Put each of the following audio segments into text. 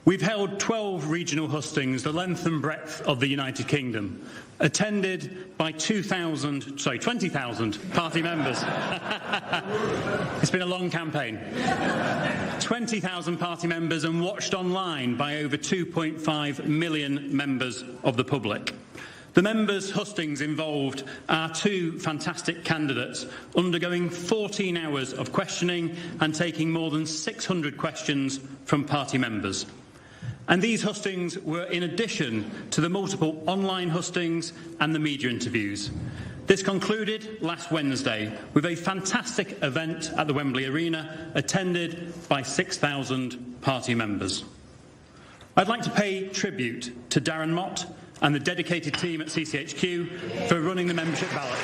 We've held 12 regional hustings the length and breadth of the United Kingdom, attended by 20,000 party members. It's been a long campaign. 20,000 party members and watched online by over 2.5 million members of the public. The members' hustings involved our two fantastic candidates undergoing 14 hours of questioning and taking more than 600 questions from party members. And these hustings were in addition to the multiple online hustings and the media interviews. This concluded last Wednesday with a fantastic event at the Wembley Arena, attended by 6,000 party members. I'd like to pay tribute to Darren Mott and the dedicated team at CCHQ for running the membership ballot.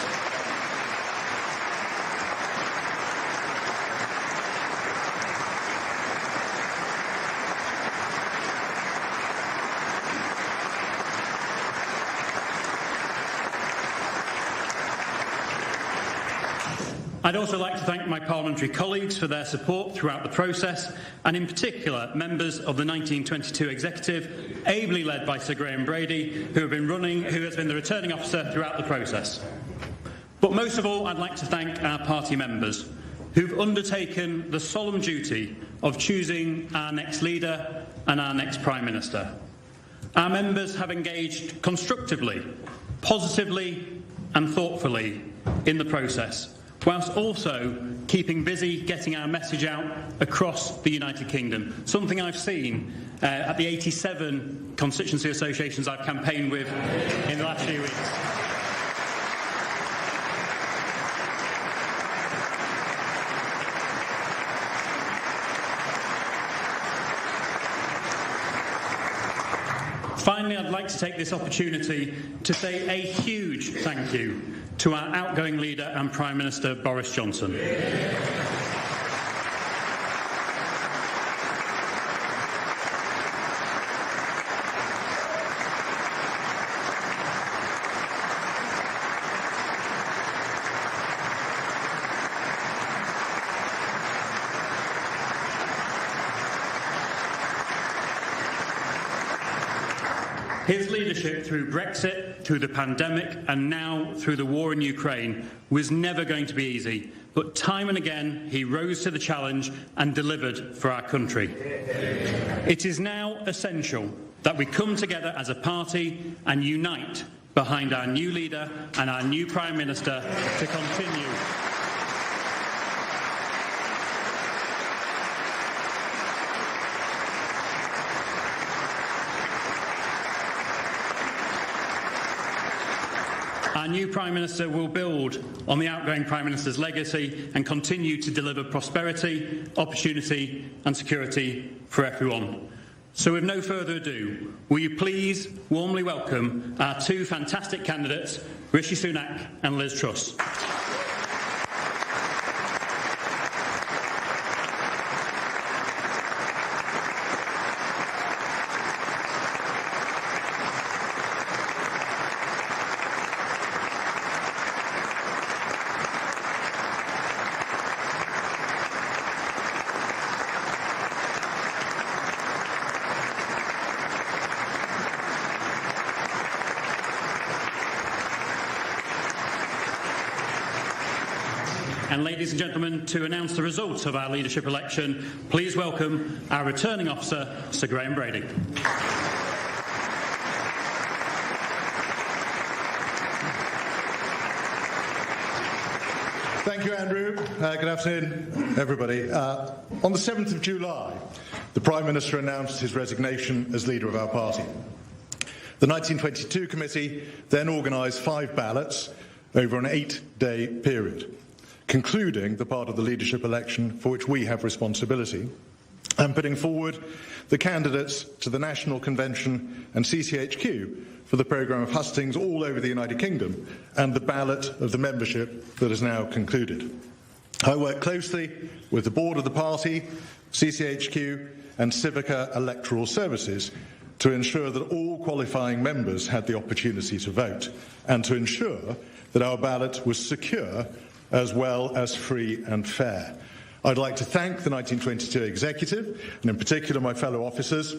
I'd also like to thank my parliamentary colleagues for their support throughout the process, and in particular members of the 1922 executive, ably led by Sir Graham Brady, who has been the returning officer throughout the process. But most of all, I'd like to thank our party members who've undertaken the solemn duty of choosing our next leader and our next Prime Minister. Our members have engaged constructively, positively and thoughtfully in the process, whilst also keeping busy getting our message out across the United Kingdom, something I've seen at the 87 constituency associations I've campaigned with in the last few weeks. Finally, I'd like to take this opportunity to say a huge thank you to our outgoing leader and Prime Minister, Boris Johnson. His leadership through Brexit, through the pandemic, and now through the war in Ukraine was never going to be easy, but time and again he rose to the challenge and delivered for our country. It is now essential that we come together as a party and unite behind our new leader and our new Prime Minister to continue Our new Prime Minister will build on the outgoing Prime Minister's legacy and continue to deliver prosperity, opportunity and security for everyone. So with no further ado, will you please warmly welcome our two fantastic candidates, Rishi Sunak and Liz Truss. And ladies and gentlemen, to announce the results of our leadership election, please welcome our returning officer, Sir Graham Brady. Thank you, Andrew. Good afternoon, everybody. On the 7th of July, the Prime Minister announced his resignation as leader of our party. The 1922 committee then organised 5 ballots over an 8-day period, concluding the part of the leadership election for which we have responsibility, and putting forward the candidates to the National Convention and CCHQ for the programme of hustings all over the United Kingdom and the ballot of the membership that is now concluded. I work closely with the board of the party, CCHQ and Civica Electoral Services to ensure that all qualifying members had the opportunity to vote and to ensure that our ballot was secure as well as free and fair. I'd like to thank the 1922 executive, and in particular my fellow officers,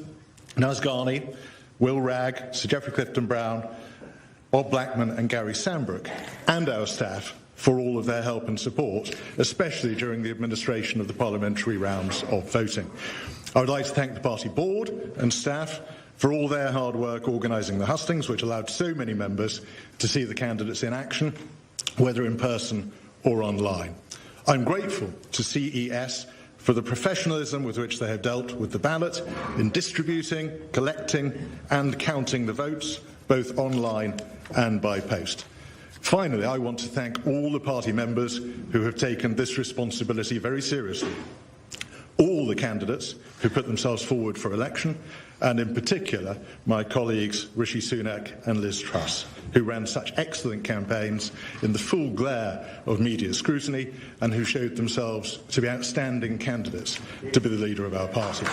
Naz Ghani, Will Wragg, Sir Geoffrey Clifton-Brown, Bob Blackman and Gary Sambrook, and our staff for all of their help and support, especially during the administration of the parliamentary rounds of voting. I would like to thank the party board and staff for all their hard work organising the hustings, which allowed so many members to see the candidates in action, whether in person or online. I'm grateful to CES for the professionalism with which they have dealt with the ballot in distributing, collecting and counting the votes, both online and by post. Finally, I want to thank all the party members who have taken this responsibility very seriously, all the candidates who put themselves forward for election, and in particular my colleagues Rishi Sunak and Liz Truss, who ran such excellent campaigns in the full glare of media scrutiny and who showed themselves to be outstanding candidates to be the leader of our party.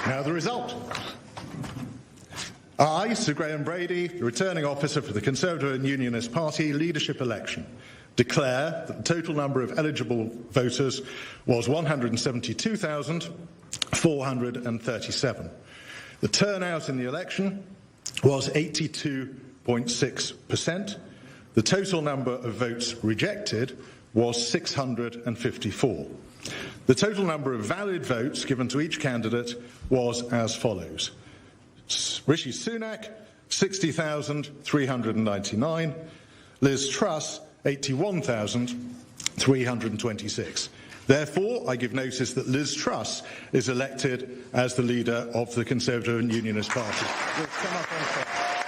Now the result. I, Sir Graham Brady, the returning officer for the Conservative and Unionist Party leadership election, declare that the total number of eligible voters was 172,437. The turnout in the election was 82.6%. The total number of votes rejected was 654. The total number of valid votes given to each candidate was as follows. Rishi Sunak, 60,399. Liz Truss, 81,326. Therefore, I give notice that Liz Truss is elected as the leader of the Conservative and Unionist Party. We'll come up on stage.